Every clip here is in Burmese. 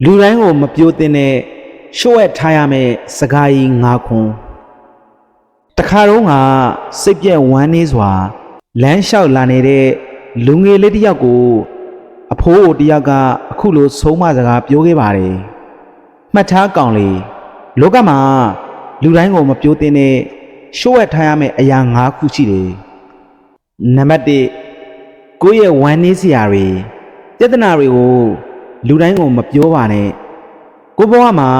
လူတိုင်းကိုမပြိုတင်တဲ့ရှုပ်ရထားရမယ့်စကားကြီး၅ခွန်းတခါတော့ကစိတ်ပြက်ဝမ်းနည်းစွာလမ်းလျှောက်လာနေတဲ့လူငယ်လေးတစ်ယောက်ကိုအဖိုးတစ်ယောက်ကအခုလိုဆုံးမစကားပြောခဲ့ပါတယ်မှတ်ထားကောင်လေးလောကမှာလူတိုင်းကိုမပြိုတင်တဲ့ရှုပ်ရထားရမယ့်အရာ၅ခုရှိတယ်နံပါတ်1ကိုယ့်ရဲ့ဝမ်းနည်းစရာတွေပြဿနာတွေကိုလူတိုင်းကိုမပြောပါနဲ့ကိုဘဝမှာ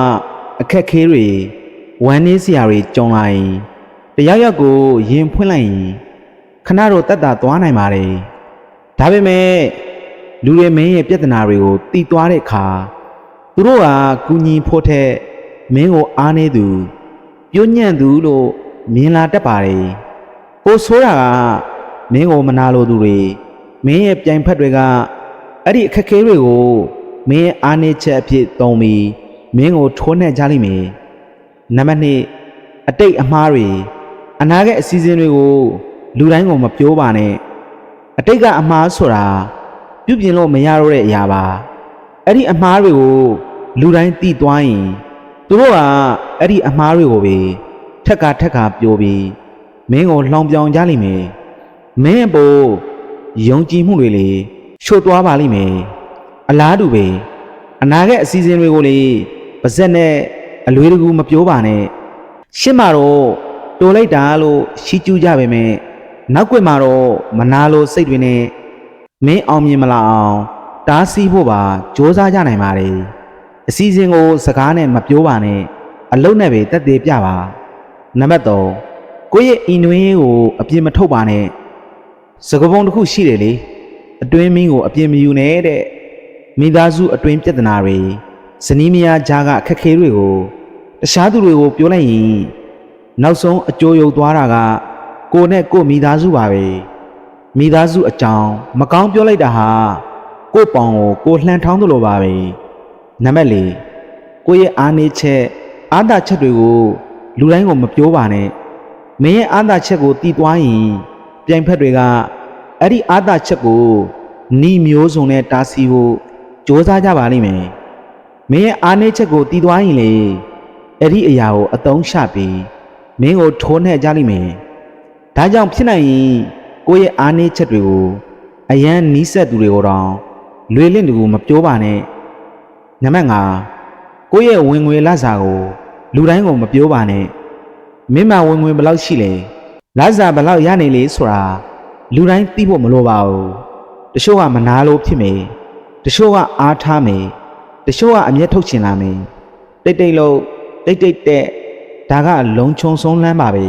အခက်ခဲတွေဝမ်းနည်းစရာတွေကြုံလာရင်တရားရောက်ကိုရင်ဖွင့်လိုက်ရင်ခဏတော့တတ်တာသွားနိုင်ပါတယ်ဒါပေမဲ့လူတွေမင်းရဲ့ပြဿနာတွေကိုတီးသွားတဲ့အခါသူတို့ကကူညီဖို့ထက်မင်းကိုအားနေသူပြညံ့သူလို့မြင်လာတတ်ပါတယ်ကိုဆိုးတာကမင်းကိုမနာလိုသူတွေမင်းရဲ့ပြိုင်ဖက်တွေကအဲ့ဒီအခက်ခဲတွေကိုမင်းအားနေချက်အဖြစ်သုံးပြီးမင်းကိုထိုးနှက်ကြလိမ့်မယ်နံပါတ်2အတိတ်အမှားတွေအနာဂတ်အစီအစဉ်တွေကိုလူတိုင်းကိုမပြောပါနဲ့အတိတ်ကအမှားဆိုတာပြုပြင်လို့မရတော့တဲ့အရာပါအဲ့ဒီအမှားတွေကိုလူတိုင်းသိသွားရင်သူတို့ကအဲ့ဒီအမှားတွေကိုပဲထက်ကပြောပြီးမင်းကိုလှောင်ပြောင်ကြလိမ့်မယ်မင်းအပေါ်ယုံကြည်မှုတွေလေရှို့သွားပါလိမ့်မယ်အလားတူပဲအနာဂတ်အစီအစဉ်တွေကိုလေပါဇက်နဲ့အလွေတကူမပြောပါနဲ့ရှင်းမှာတော့တော်လိုက်တာလို့ရှိကျူးကြပါမယ်နောက်ွယ်မှာတော့မနာလိုစိတ်တွေနဲ့မင်းအောင်မြင်မလာအောင်တားဆီးဖို့ပါစ조사ကြနိုင်ပါတယ်အစီအစဉ်ကိုစကားနဲ့မပြောပါနဲ့အလုံးနဲ့ပဲတက်သေးပြပါနံပါတ်3ကိုယ့်ရဲ့အင်တွင်းကိုအပြစ်မထုတ်ပါနဲ့စကားပုံတစ်ခုရှိတယ်လေအတွင်းမင်းကိုအပြစ်မယူနဲ့တဲ့မိသားစုအတွင်းပြဿနာတွေဇနီးမယားကြားကအခက်ခဲတွေကိုတခြားသူတွေကိုပြောလိုက်ရင်နောက်ဆုံးအကျိုးယုတ်သွားတာကကိုနဲ့ကိုမိသားစုပါပဲမိသားစုအကြောင်းမကောင်းပြောလိုက်တာဟာကိုပေါင်ကိုကိုလှန်ထောင်းသလိုပါပဲနံပါတ်4ကိုရဲ့အားနေချက်အားသာချက်တွေကိုလူတိုင်းကိုမပြောပါနဲ့မင်းရဲ့အားသာချက်ကိုတီးသွားရင်ပြိုင်ဖက်တွေကအဲ့ဒီအားသာချက်ကိုနီးမျိုးစုံနဲ့တားဆီးဖို့စ조사ကြပါလိမ့်မယ်မင်းရဲ့အားနည်းချက်ကိုတီးသွားရင်လေအဲ့ဒီအရာကိုအသုံးချပြီးမင်းကိုထိုးနှက်ကြလိမ့်မယ်ဒါကြောင့်ဖြစ်နိုင်ရင်ကိုယ့်ရဲ့အားနည်းချက်တွေကိုအရန်နီးစက်သူတွေကိုတော့လွေလင့်တူမပြောပါနဲ့နံပါတ်5ကိုယ့်ရဲ့ဝင်ငွေလစာကိုလူတိုင်းကိုမပြောပါနဲ့မင်းမဝင်ငွေဘယ်လောက်ရှိလဲလစာဘယ်လောက်ရနေလဲဆိုတာလူတိုင်းသိဖို့မလိုပါဘူးတချို့ကမနာလို့ဖြစ်မယ်တချို့ကအားထားမယ်တချို့ကအမျက်ထုတ်ချင်လာမယ်တိတ်လို့တိတ်တဲ့ဒါကလုံချုံဆုံးလမ်းပါပဲ